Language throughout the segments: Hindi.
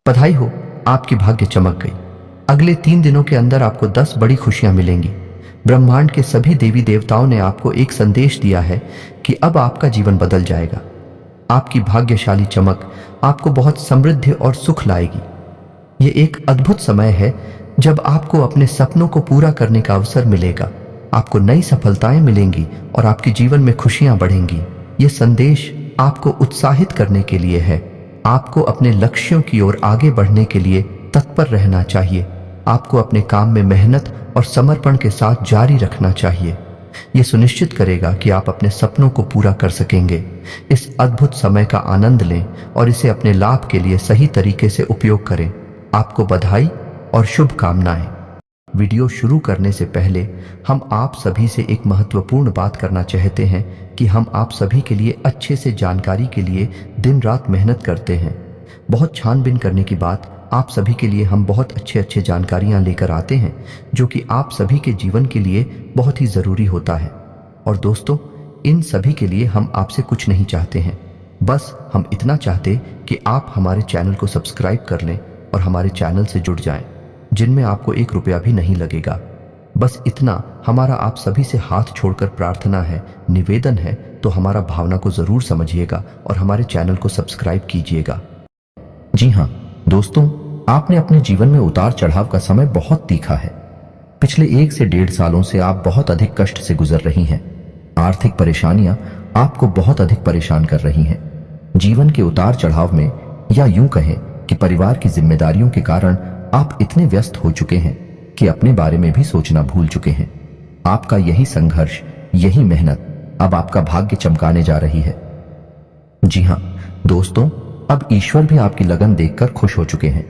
बधाई हो, आपकी भाग्य चमक गई। अगले 3 दिनों के अंदर आपको 10 बड़ी खुशियां मिलेंगी। ब्रह्मांड के सभी देवी देवताओं ने आपको एक संदेश दिया है कि अब आपका जीवन बदल जाएगा। आपकी भाग्यशाली चमक आपको बहुत समृद्धि और सुख लाएगी। ये एक अद्भुत समय है जब आपको अपने सपनों को पूरा करने का अवसर मिलेगा। आपको नई सफलताएं मिलेंगी और आपके जीवन में खुशियां बढ़ेंगी। ये संदेश आपको उत्साहित करने के लिए है। आपको अपने लक्ष्यों की ओर आगे बढ़ने के लिए तत्पर रहना चाहिए। आपको अपने काम में मेहनत और समर्पण के साथ जारी रखना चाहिए। यह सुनिश्चित करेगा कि आप अपने सपनों को पूरा कर सकेंगे। इस अद्भुत समय का आनंद लें और इसे अपने लाभ के लिए सही तरीके से उपयोग करें। आपको बधाई और शुभकामनाएं। वीडियो शुरू करने से पहले हम आप सभी से एक महत्वपूर्ण बात करना चाहते हैं कि हम आप सभी के लिए अच्छे से जानकारी के लिए दिन रात मेहनत करते हैं। बहुत छानबीन करने की बात आप सभी के लिए हम बहुत अच्छे जानकारियां लेकर आते हैं जो कि आप सभी के जीवन के लिए बहुत ही ज़रूरी होता है। और दोस्तों, इन सभी के लिए हम आपसे कुछ नहीं चाहते हैं, बस हम इतना चाहते कि आप हमारे चैनल को सब्सक्राइब कर लें और हमारे चैनल से जुड़ जाएं, जिनमें आपको 1 रुपया भी नहीं लगेगा। बस इतना हमारा आप सभी से हाथ छोड़कर प्रार्थना है, निवेदन है। तो हमारा भावना को जरूर समझिएगा और हमारे चैनल को सब्सक्राइब कीजिएगा। जी हाँ दोस्तों, आपने अपने जीवन में उतार चढ़ाव का समय बहुत तीखा है। पिछले 1 से 1.5 सालों से आप बहुत अधिक कष्ट से गुजर रही हैं। आर्थिक परेशानियां आपको बहुत अधिक परेशान कर रही हैं। जीवन के उतार चढ़ाव में, या यूं कहें कि परिवार की जिम्मेदारियों के कारण आप इतने व्यस्त हो चुके हैं कि अपने बारे में भी सोचना भूल चुके हैं। आपका यही संघर्ष, यही मेहनत अब आपका भाग्य चमकाने जा रही है। जी हाँ दोस्तों, अब ईश्वर भी आपकी लगन देखकर खुश हो चुके हैं।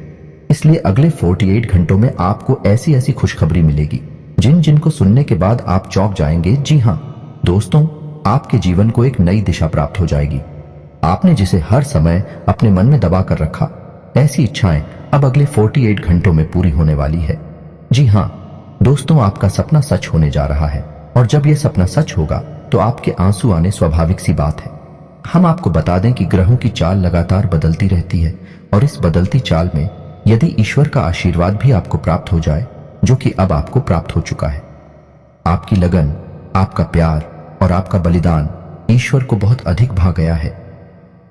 इसलिए अगले 48 घंटों में आपको ऐसी ऐसी खुशखबरी मिलेगी जिनको सुनने के बाद आप चौंक जाएंगे। जी हाँ दोस्तों, आपके जीवन को एक नई दिशा प्राप्त हो जाएगी। आपने जिसे हर समय अपने मन में दबा कर रखा, ऐसी इच्छाएं अब अगले 48 घंटों में पूरी होने वाली है। जी हाँ दोस्तों, आपका सपना सच होने जा रहा है और जब यह सपना सच होगा तो आपके आंसू आने स्वाभाविक सी बात है। हम आपको बता दें कि ग्रहों की चाल लगातार बदलती रहती है और इस बदलती चाल में यदि ईश्वर का आशीर्वाद भी आपको प्राप्त हो जाए, जो कि अब आपको प्राप्त हो चुका है, आपकी लगन, आपका प्यार और आपका बलिदान ईश्वर को बहुत अधिक भा गया है।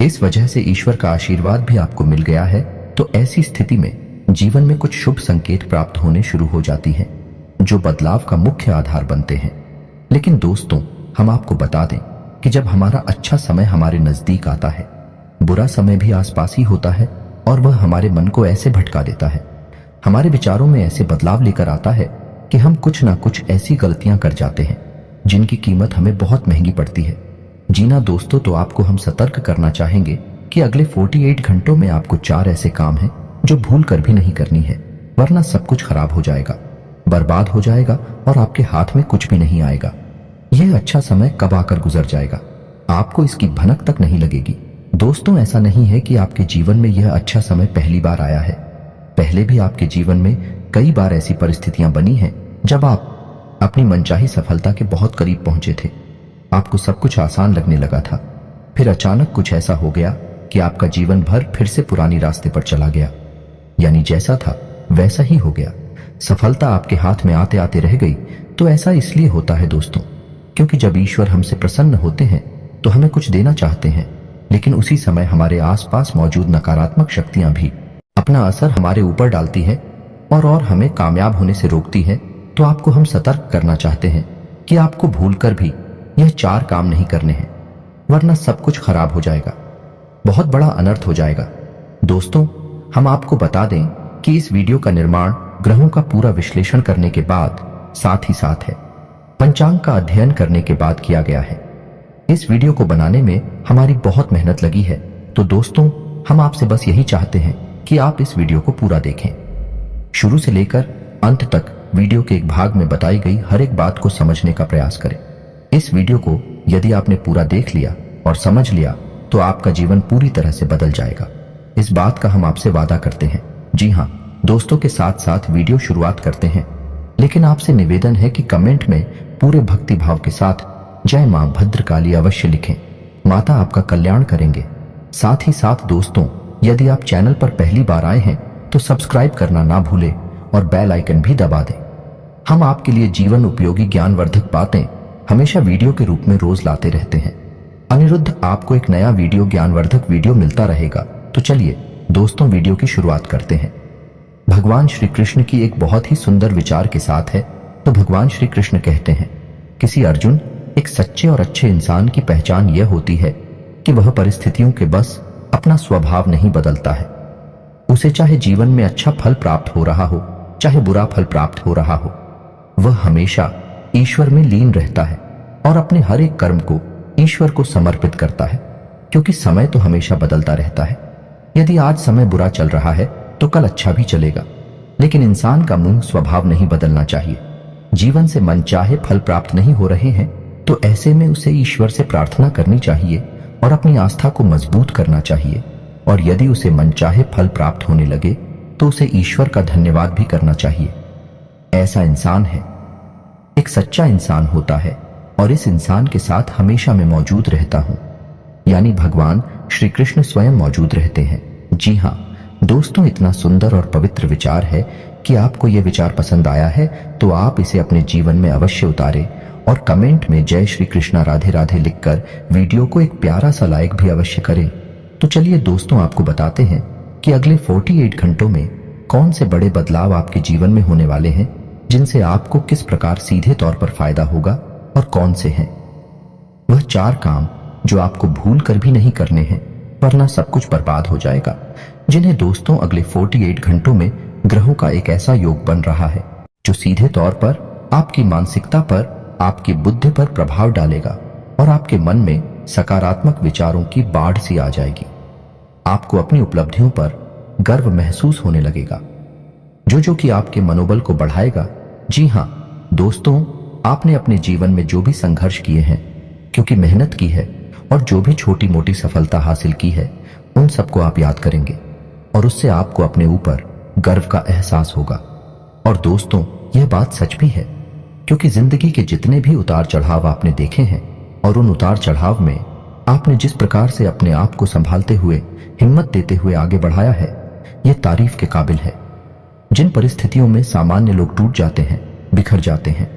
इस वजह से ईश्वर का आशीर्वाद भी आपको मिल गया है। तो ऐसी स्थिति में जीवन में कुछ शुभ संकेत प्राप्त होने शुरू हो जाती हैं, जो बदलाव का मुख्य आधार बनते हैं। लेकिन दोस्तों, हम आपको बता दें कि जब हमारा अच्छा समय हमारे नजदीक आता है, बुरा समय भी आसपास ही होता है और वह हमारे मन को ऐसे भटका देता है, हमारे विचारों में ऐसे बदलाव लेकर आता है कि हम कुछ ना कुछ ऐसी गलतियां कर जाते हैं जिनकी कीमत हमें बहुत महंगी पड़ती है। जीना दोस्तों, तो आपको हम सतर्क करना चाहेंगे कि अगले 48 घंटों में आपको 4 ऐसे काम हैं जो भूल कर भी नहीं करनी है, वरना सब कुछ खराब हो जाएगा, बर्बाद हो जाएगा और आपके हाथ में कुछ भी नहीं आएगा। यह अच्छा समय कब आकर गुजर जाएगा, आपको इसकी भनक तक नहीं लगेगी। दोस्तों, ऐसा नहीं है कि आपके जीवन में यह अच्छा समय पहली बार आया है। पहले भी आपके जीवन में कई बार ऐसी परिस्थितियां बनी हैं जब आप अपनी मनचाही सफलता के बहुत करीब पहुंचे थे। आपको सब कुछ आसान लगने लगा था, फिर अचानक कुछ ऐसा हो गया कि आपका जीवन भर फिर से पुरानी रास्ते पर चला गया, यानी जैसा था वैसा ही हो गया। सफलता आपके हाथ में आते आते रह गई। तो ऐसा इसलिए होता है दोस्तों, क्योंकि जब ईश्वर हमसे प्रसन्न होते हैं तो हमें कुछ देना चाहते हैं, लेकिन उसी समय हमारे आसपास मौजूद नकारात्मक शक्तियां भी अपना असर हमारे ऊपर डालती हैं और हमें कामयाब होने से रोकती हैं। तो आपको हम सतर्क करना चाहते हैं कि आपको भूलकर भी यह 4 काम नहीं करने हैं, वरना सब कुछ खराब हो जाएगा, बहुत बड़ा अनर्थ हो जाएगा। दोस्तों, हम आपको बता दें कि इस वीडियो का निर्माण ग्रहों का पूरा विश्लेषण करने के बाद, साथ ही साथ है पंचांग का अध्ययन करने के बाद किया गया है। इस वीडियो को बनाने में हमारी बहुत मेहनत लगी है। तो दोस्तों, हम आपसे बस यही चाहते हैं कि आप इस वीडियो को पूरा देखें, शुरू से लेकर अंत तक। वीडियो के एक भाग में बताई गई हर एक बात को समझने का प्रयास करें। इस वीडियो को यदि आपने पूरा देख लिया और समझ लिया तो आपका जीवन पूरी तरह से बदल जाएगा। इस बात का हम आपसे वादा करते हैं। जी हाँ दोस्तों, के साथ साथ वीडियो शुरुआत करते हैं, लेकिन आपसे निवेदन है कि कमेंट में पूरे भक्ति भाव के साथ जय मां भद्रकाली अवश्य लिखें। माता आपका कल्याण करेंगे। साथ ही साथ दोस्तों, यदि आप चैनल पर पहली बार आए हैं तो सब्सक्राइब करना ना भूलें और बेल आइकन भी दबा दें। हम आपके लिए जीवन उपयोगी ज्ञानवर्धक बातें हमेशा वीडियो के रूप में रोज लाते रहते हैं। अनिरुद्ध आपको एक नया वीडियो ज्ञानवर्धक वीडियो मिलता रहेगा। तो चलिए दोस्तों वीडियो की शुरुआत करते हैं। भगवान श्री कृष्ण की एक बहुत ही सुंदर विचार के साथ है। तो भगवान श्री कृष्ण कहते हैं, किसी अर्जुन, एक सच्चे और अच्छे इंसान की पहचान यह होती है कि वह परिस्थितियों के बस अपना स्वभाव नहीं बदलता है। उसे चाहे जीवन में अच्छा फल प्राप्त हो रहा हो, चाहे बुरा फल प्राप्त हो रहा हो, वह हमेशा ईश्वर में लीन रहता है और अपने हर एक कर्म को ईश्वर को समर्पित करता है, क्योंकि समय तो हमेशा बदलता रहता है। यदि आज समय बुरा चल रहा है तो कल अच्छा भी चलेगा, लेकिन इंसान का मूल स्वभाव नहीं बदलना चाहिए। जीवन से मनचाहे फल प्राप्त नहीं हो रहे हैं तो ऐसे में उसे ईश्वर से प्रार्थना करनी चाहिए और अपनी आस्था को मजबूत करना चाहिए। और यदि उसे मनचाहे फल प्राप्त होने लगे तो उसे ईश्वर का धन्यवाद भी करना चाहिए। ऐसा इंसान है, एक सच्चा इंसान होता है और इस इंसान के साथ हमेशा मैं मौजूद रहता हूं, यानी भगवान श्री कृष्ण स्वयं मौजूद रहते हैं। जी हां दोस्तों, इतना सुंदर और पवित्र विचार है कि आपको यह विचार पसंद आया है तो आप इसे अपने जीवन में अवश्य उतारें और कमेंट में जय श्री कृष्णा राधे राधे लिखकर वीडियो को एक प्यारा सा लाइक भी अवश्य करें। तो चलिए दोस्तों आपको बताते हैं कि अगले 48 घंटों में कौन से बड़े बदलाव आपके जीवन में होने वाले हैं, जिनसे आपको किस प्रकार सीधे तौर पर फायदा होगा और कौन से हैं। वह 4 काम जो आपको भूल कर भी नहीं करने हैं, वरना सब कुछ बर्बाद हो जाएगा, जिन्हें दोस्तों अगले 48 घंटों में ग्रहों का एक ऐसा योग बन रहा है जो सीधे तौर पर आपकी मानसिकता पर, आपकी बुद्धि पर प्रभाव डालेगा और आपके मन में सकारात्मक विचारों की बाढ़ सी आ जाएगी। आपको अपनी उपलब्धियों पर गर्व महसूस होने लगेगा, जो कि आपके मनोबल को बढ़ाएगा। जी हां दोस्तों, आपने अपने जीवन में जो भी संघर्ष किए हैं, क्योंकि मेहनत की है और जो भी छोटी मोटी सफलता हासिल की है, उन सबको आप याद करेंगे और उससे आपको अपने ऊपर गर्व का एहसास होगा। और दोस्तों यह बात सच भी है, क्योंकि जिंदगी के जितने भी उतार चढ़ाव आपने देखे हैं और उन उतार चढ़ाव में आपने जिस प्रकार से अपने आप को संभालते हुए, हिम्मत देते हुए आगे बढ़ाया है, यह तारीफ के काबिल है। जिन परिस्थितियों में सामान्य लोग टूट जाते हैं, बिखर जाते हैं,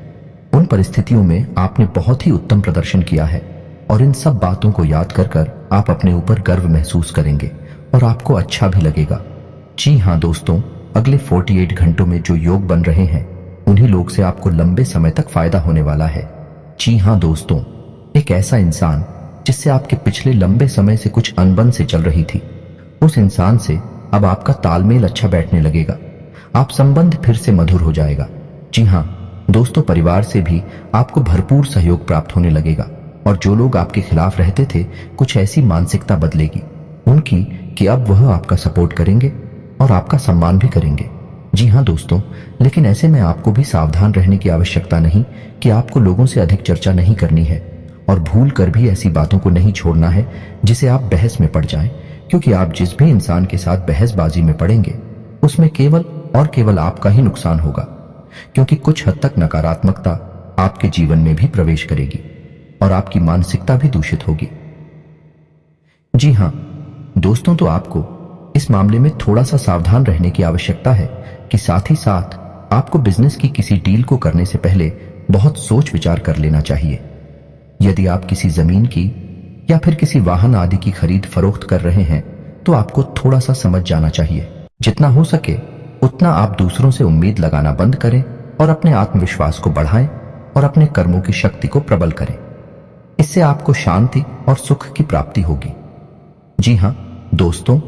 उन परिस्थितियों में आपने बहुत ही उत्तम प्रदर्शन किया है और इन सब बातों को याद कर कर आप अपने ऊपर गर्व महसूस करेंगे और आपको अच्छा भी लगेगा। जी हां दोस्तों, अगले 48 घंटों में जो योग बन रहे हैं, उन्हीं लोग से आपको लंबे समय तक फायदा होने वाला है। जी हां दोस्तों, एक ऐसा इंसान जिससे आपके पिछले लंबे समय से कुछ अनबन से चल रही थी, उस इंसान से अब आपका तालमेल अच्छा बैठने लगेगा, आप संबंध फिर से मधुर हो जाएगा। जी हां दोस्तों, परिवार से भी आपको भरपूर सहयोग प्राप्त होने लगेगा और जो लोग आपके खिलाफ रहते थे, कुछ ऐसी मानसिकता बदलेगी उनकी कि अब वह आपका सपोर्ट करेंगे और आपका सम्मान भी करेंगे। जी हां दोस्तों, लेकिन ऐसे में आपको भी सावधान रहने की आवश्यकता नहीं कि आपको लोगों से अधिक चर्चा नहीं करनी है और भूल कर भी ऐसी बातों को नहीं छोड़ना है जिसे आप बहस में पड़ जाएं, क्योंकि आप जिस भी इंसान के साथ बहसबाजी में पड़ेंगे उसमें केवल और केवल आपका ही नुकसान होगा, क्योंकि कुछ हद तक नकारात्मकता आपके जीवन में भी प्रवेश करेगी और आपकी मानसिकता भी दूषित होगी। जी हां दोस्तों, तो आपको इस मामले में थोड़ा सा सावधान रहने की आवश्यकता है कि साथ ही साथ आपको बिजनेस की किसी डील को करने से पहले बहुत सोच विचार कर लेना चाहिए। यदि आप किसी जमीन की या फिर किसी वाहन आदि की खरीद फरोख्त कर रहे हैं तो आपको थोड़ा सा समझ जाना चाहिए। जितना हो सके उतना आप दूसरों से उम्मीद लगाना बंद करें और अपने आत्मविश्वास को बढ़ाएं और अपने कर्मों की शक्ति को प्रबल करें। इससे आपको शांति और सुख की प्राप्ति होगी। जी हां दोस्तों,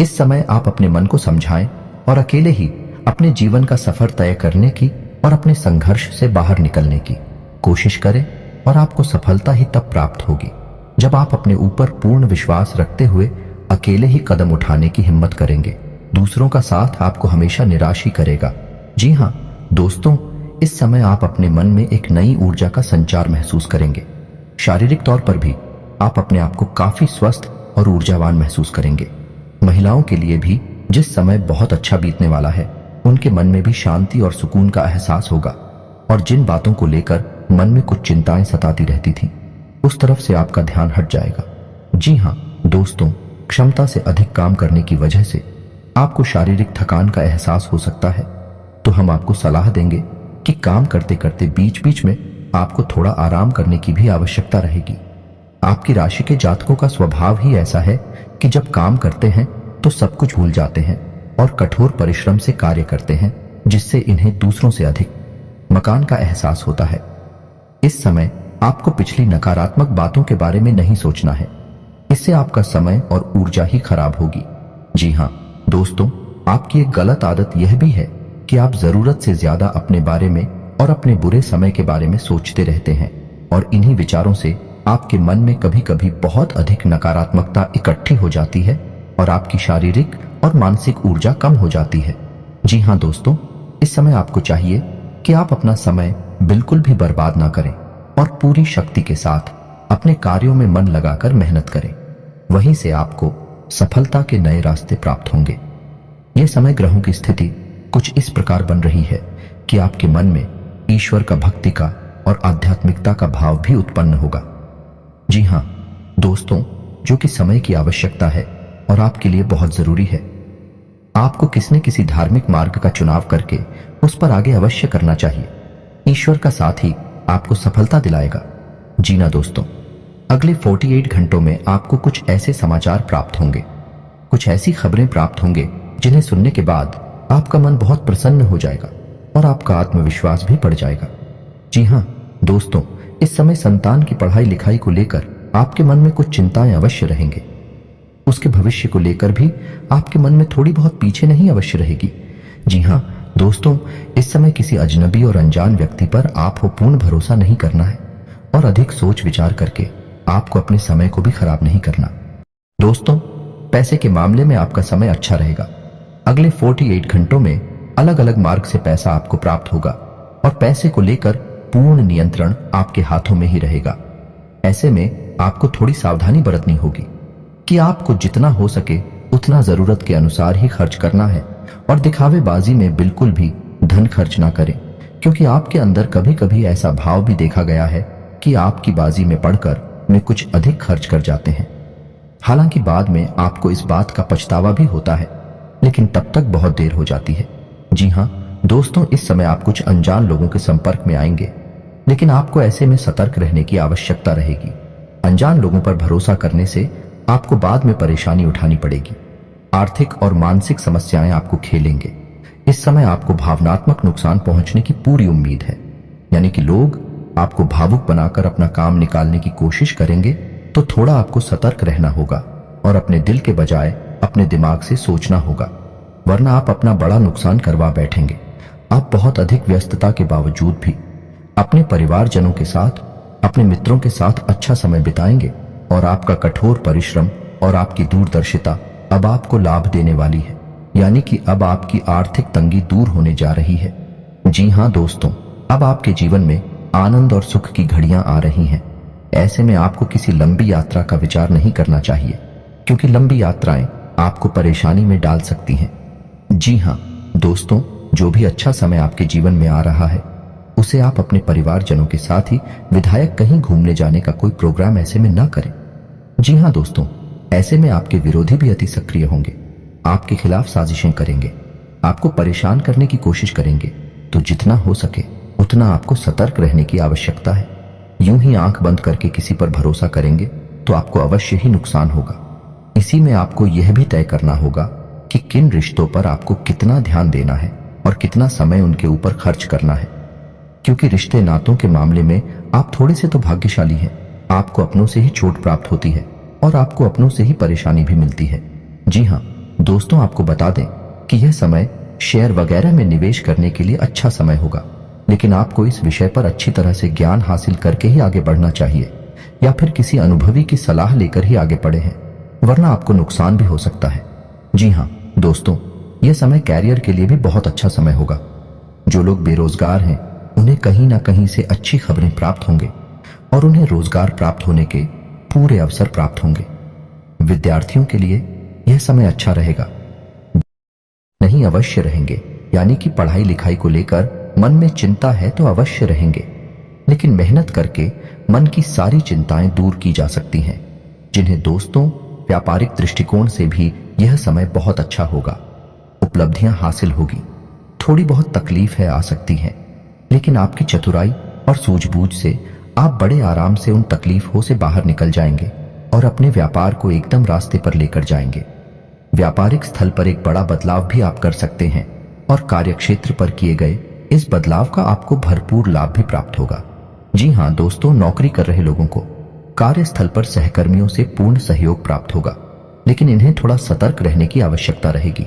इस समय आप अपने मन को समझाएं और अकेले ही अपने जीवन का सफर तय करने की और अपने संघर्ष से बाहर निकलने की कोशिश करें और आपको सफलता ही तब प्राप्त होगी जब आप अपने ऊपर पूर्ण विश्वास रखते हुए अकेले ही कदम उठाने की हिम्मत करेंगे। दूसरों का साथ आपको हमेशा निराश ही करेगा। जी हां दोस्तों, इस समय आप अपने मन में एक नई ऊर्जा का संचार महसूस करेंगे। शारीरिक तौर पर भी आप अपने आप को काफी स्वस्थ और ऊर्जावान महसूस करेंगे। महिलाओं के लिए भी जिस समय बहुत अच्छा बीतने वाला है, उनके मन में भी शांति और सुकून का एहसास होगा और जिन बातों को लेकर मन में कुछ चिंताएं सताती रहती थीं, उस तरफ से आपका ध्यान हट जाएगा। जी हां दोस्तों, क्षमता से अधिक काम करने की वजह से आपको शारीरिक थकान का एहसास हो सकता है, तो हम आपको सलाह देंगे कि काम करते करते बीच बीच में आपको थोड़ा आराम करने की भी आवश्यकता रहेगी। आपकी राशि के जातकों का स्वभाव ही ऐसा है कि जब काम करते हैं तो सब कुछ भूल जाते हैं और कठोर परिश्रम से कार्य करते हैं, जिससे इन्हें दूसरों से अधिक मकान का एहसास होता है। इस समय आपको पिछली नकारात्मक बातों के बारे में नहीं सोचना है, इससे आपका समय और ऊर्जा ही खराब होगी। जी हाँ दोस्तों, आपकी एक गलत आदत यह भी है कि आप जरूरत से ज्यादा अपने बारे में और अपने बुरे समय के बारे में सोचते रहते हैं और इन्हीं विचारों से आपके मन में कभी कभी बहुत अधिक नकारात्मकता इकट्ठी हो जाती है और आपकी शारीरिक और मानसिक ऊर्जा कम हो जाती है। जी हाँ दोस्तों, इस समय आपको चाहिए कि आप अपना समय बिल्कुल भी बर्बाद ना करें और पूरी शक्ति के साथ अपने कार्यों में मन लगाकर मेहनत करें। वहीं से आपको सफलता के नए रास्ते प्राप्त होंगे। यह समय ग्रहों की स्थिति कुछ इस प्रकार बन रही है कि आपके मन में ईश्वर का भक्ति का और आध्यात्मिकता का भाव भी उत्पन्न होगा। जी हाँ दोस्तों, जो कि समय की आवश्यकता है और आपके लिए बहुत जरूरी है। आपको किसी न किसी धार्मिक मार्ग का चुनाव करके उस पर आगे अवश्य करना चाहिए। ईश्वर का साथ ही आपको सफलता दिलाएगा। जी ना दोस्तों, अगले 48 घंटों में आपको कुछ ऐसे समाचार प्राप्त होंगे, कुछ ऐसी खबरें प्राप्त होंगे जिन्हें सुनने के बाद आपका मन बहुत प्रसन्न हो जाएगा और आपका आत्मविश्वास भी बढ़ जाएगा। जी हाँ दोस्तों, इस समय संतान की पढ़ाई लिखाई को लेकर आपके मन में कुछ चिंताएं अवश्य रहेंगे। उसके भविष्य को लेकर भी आपके मन में थोड़ी बहुत पीछे नहीं अवश्य रहेगी। जी हाँ दोस्तों, इस समय किसी अजनबी और अनजान व्यक्ति पर आप हो पूर्ण भरोसा नहीं करना है और अधिक सोच विचार करके आपको अपने समय को भी खराब नहीं करना। दोस्तों, पैसे के मामले में आपका समय अच्छा रहेगा। अगले 48 घंटों में अलग अलग मार्ग से पैसा आपको प्राप्त होगा और पैसे को लेकर पूर्ण नियंत्रण आपके हाथों में ही रहेगा। ऐसे में आपको थोड़ी सावधानी बरतनी होगी कि आपको जितना हो सके उतना जरूरत के अनुसार ही खर्च करना है और दिखावेबाजी में बिल्कुल भी धन खर्च ना करें, क्योंकि आपके अंदर कभी कभी ऐसा भाव भी देखा गया है कि आपकी बाजी में पड़कर में कुछ अधिक खर्च कर जाते हैं। हालांकि बाद में आपको इस बात का पछतावा भी होता है, लेकिन तब तक बहुत देर हो जाती है। जी हाँ दोस्तों, इस समय आप कुछ अनजान लोगों के संपर्क में आएंगे, लेकिन आपको ऐसे में सतर्क रहने की आवश्यकता रहेगी। अनजान लोगों पर भरोसा करने से आपको बाद में परेशानी उठानी पड़ेगी। आर्थिक और मानसिक समस्याएं आपको खेलेंगे। इस समय आपको भावनात्मक नुकसान पहुंचने की पूरी उम्मीद है, यानी कि लोग आपको भावुक बनाकर अपना काम निकालने की कोशिश करेंगे, तो थोड़ा आपको सतर्क रहना होगा और अपने दिल के बजाय अपने दिमाग से सोचना होगा, वरना आप अपना बड़ा नुकसान करवा बैठेंगे। आप बहुत अधिक व्यस्तता के बावजूद भी अपने परिवारजनों के साथ, अपने मित्रों के साथ अच्छा समय बिताएंगे और आपका कठोर परिश्रम और आपकी दूरदर्शिता अब आपको लाभ देने वाली है, यानी कि अब आपकी आर्थिक तंगी दूर होने जा रही है। जी हाँ दोस्तों, अब आपके जीवन में आनंद और सुख की घड़ियां आ रही हैं। ऐसे में आपको किसी लंबी यात्रा का विचार नहीं करना चाहिए, क्योंकि लंबी यात्राएं आपको परेशानी में डाल सकती हैं। जी हाँ दोस्तों, जो भी अच्छा समय आपके जीवन में आ रहा है उसे आप अपने परिवारजनों के साथ ही विधायक कहीं घूमने जाने का कोई प्रोग्राम ऐसे में ना करें। जी हाँ दोस्तों, ऐसे में आपके विरोधी भी अति सक्रिय होंगे, आपके खिलाफ साजिशें करेंगे, आपको परेशान करने की कोशिश करेंगे। तो जितना हो सके उतना आपको सतर्क रहने की आवश्यकता है। यूं ही आंख बंद करके किसी पर भरोसा करेंगे तो आपको अवश्य ही नुकसान होगा। इसी में आपको यह भी तय करना होगा कि किन रिश्तों पर आपको कितना ध्यान देना है और कितना समय उनके ऊपर खर्च करना है, क्योंकि रिश्ते नातों के मामले में आप थोड़े से तो भाग्यशाली हैं। आपको अपनों से ही चोट प्राप्त होती है और आपको अपनों से ही परेशानी भी मिलती है। जी हाँ दोस्तों, आपको बता दें कि यह समय शेयर वगैरह में निवेश करने के लिए अच्छा समय होगा, लेकिन आपको इस विषय पर अच्छी तरह से ज्ञान हासिल करके ही आगे बढ़ना चाहिए, या फिर किसी अनुभवी की सलाह लेकर ही आगे बढ़े हैं, वरना आपको नुकसान भी हो सकता है। जी हाँ दोस्तों, यह समय कैरियर के लिए भी बहुत अच्छा समय होगा। जो लोग बेरोजगार हैं उन्हें कहीं ना कहीं से अच्छी खबरें प्राप्त होंगे और उन्हें रोजगार प्राप्त होने के पूरे अवसर प्राप्त होंगे। विद्यार्थियों के लिए यह समय अच्छा रहेगा, नहीं अवश्य रहेंगे, यानी कि पढ़ाई लिखाई को लेकर मन में चिंता है तो अवश्य रहेंगे, लेकिन मेहनत करके मन की सारी चिंताएं दूर की जा सकती हैं। जिन्हें दोस्तों व्यापारिक दृष्टिकोण से भी यह समय बहुत अच्छा होगा। उपलब्धियां हासिल होगी। थोड़ी बहुत तकलीफें आ सकती हैं, लेकिन आपकी चतुराई और सूझबूझ से आप बड़े आराम से उन तकलीफों से बाहर निकल जाएंगे और अपने व्यापार को एकदम रास्ते पर लेकर जाएंगे। व्यापारिक स्थल पर एक बड़ा बदलाव भी आप कर सकते हैं और कार्यक्षेत्र पर किए गए इस बदलाव का आपको भरपूर लाभ भी प्राप्त होगा। जी हां दोस्तों, नौकरी कर रहे लोगों को कार्यस्थल पर सहकर्मियों से पूर्ण सहयोग प्राप्त होगा, लेकिन इन्हें थोड़ा सतर्क रहने की आवश्यकता रहेगी,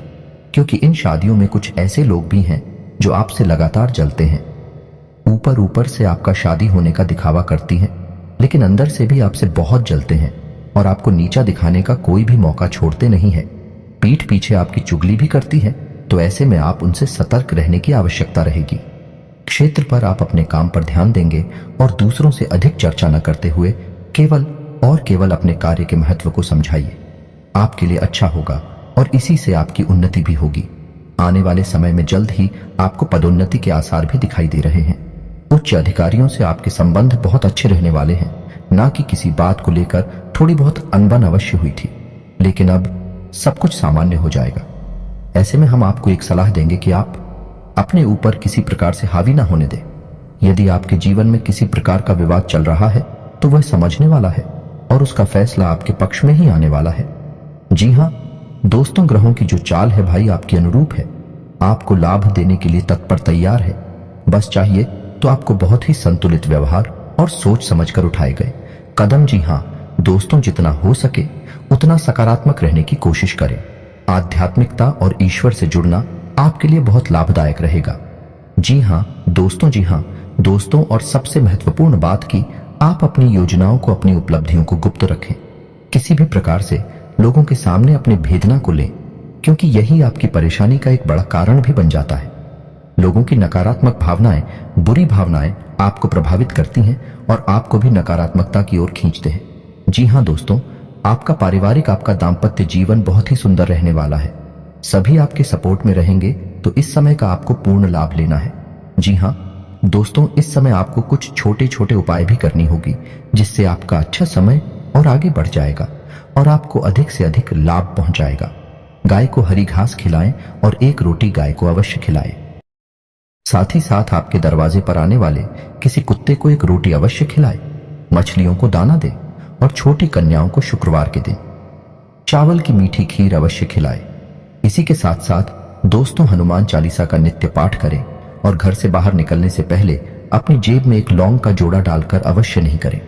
क्योंकि इन शादियों में कुछ ऐसे लोग भी हैं जो आपसे लगातार जलते हैं। ऊपर ऊपर से आपका शादी होने का दिखावा करती हैं, लेकिन अंदर से भी आपसे बहुत जलते हैं और आपको नीचा दिखाने का कोई भी मौका छोड़ते नहीं है। पीठ पीछे आपकी चुगली भी करती है, तो ऐसे में आप उनसे सतर्क रहने की आवश्यकता रहेगी। क्षेत्र पर आप अपने काम पर ध्यान देंगे और दूसरों से अधिक चर्चा न करते हुए केवल अपने कार्य के महत्व को समझाइए। आपके लिए अच्छा होगा और इसी से आपकी उन्नति भी होगी। आने वाले समय में जल्द ही आपको पदोन्नति के आसार भी दिखाई दे रहे हैं। उच्च अधिकारियों से आपके संबंध बहुत अच्छे रहने वाले हैं। ना कि किसी बात को लेकर थोड़ी बहुत अनबन अवश्य हुई थी, लेकिन अब सब कुछ सामान्य हो जाएगा। ऐसे में हम आपको एक सलाह देंगे कि आप अपने ऊपर किसी प्रकार से हावी ना होने दें। यदि आपके जीवन में किसी प्रकार का विवाद चल रहा है तो वह समझने वाला है और उसका फैसला आपके पक्ष में ही आने वाला है। जी हां दोस्तों, ग्रहों की जो चाल है भाई आपके अनुरूप है। आपको लाभ देने के लिए तत्पर तैयार है। बस चाहिए तो आपको बहुत ही संतुलित व्यवहार और सोच समझकर उठाए गए कदम। जी हां दोस्तों, जितना हो सके उतना सकारात्मक रहने की कोशिश करें। आध्यात्मिकता और ईश्वर से जुड़ना आपके लिए बहुत लाभदायक रहेगा। जी हां दोस्तों, और सबसे महत्वपूर्ण बात कि आप अपनी योजनाओं को, अपनी उपलब्धियों को गुप्त रखें। किसी भी प्रकार से लोगों के सामने अपने भेद ना खोलें, क्योंकि यही आपकी परेशानी का एक बड़ा कारण भी बन जाता है। लोगों की नकारात्मक भावनाएं, बुरी भावनाएं आपको प्रभावित करती हैं और आपको भी नकारात्मकता की ओर खींचते हैं। जी हां दोस्तों, आपका पारिवारिक, आपका दाम्पत्य जीवन बहुत ही सुंदर रहने वाला है। सभी आपके सपोर्ट में रहेंगे, तो इस समय का आपको पूर्ण लाभ लेना है। जी हां दोस्तों, इस समय आपको कुछ छोटे छोटे उपाय भी करनी होगी, जिससे आपका अच्छा समय और आगे बढ़ जाएगा और आपको अधिक से अधिक लाभ पहुंचाएगा। गाय को हरी घास खिलाएं और एक रोटी गाय को अवश्य खिलाएं। साथ ही साथ आपके दरवाजे पर आने वाले किसी कुत्ते को एक रोटी अवश्य खिलाएं। मछलियों को दाना दें और छोटी कन्याओं को शुक्रवार के दिन चावल की मीठी खीर अवश्य खिलाएं। इसी के साथ साथ दोस्तों, हनुमान चालीसा का नित्य पाठ करें और घर से बाहर निकलने से पहले अपनी जेब में एक लौंग का जोड़ा डालकर अवश्य नहीं करें।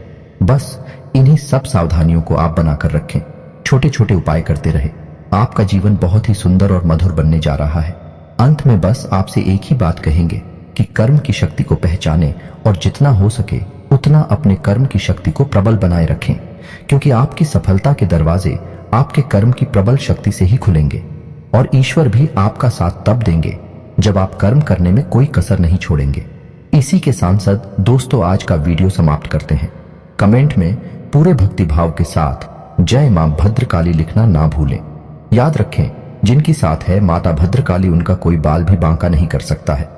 बस इन्हीं सब सावधानियों को आप बनाकर रखें। छोटे छोटे उपाय करते रहे। आपका जीवन बहुत ही सुंदर और मधुर बनने जा रहा है। अंत में बस आपसे एक ही बात कहेंगे कि कर्म की शक्ति को पहचानें और जितना हो सके उतना अपने कर्म की शक्ति को प्रबल बनाए रखें, क्योंकि आपकी सफलता के दरवाजे आपके कर्म की प्रबल शक्ति से ही खुलेंगे और ईश्वर भी आपका साथ तब देंगे जब आप कर्म करने में कोई कसर नहीं छोड़ेंगे। इसी के सांसद दोस्तों, आज का वीडियो समाप्त करते हैं। कमेंट में पूरे भक्तिभाव के साथ जय मां भद्रकाली लिखना ना भूलें। याद रखें, जिनकी साथ है माता भद्रकाली, उनका कोई बाल भी बांका नहीं कर सकता है।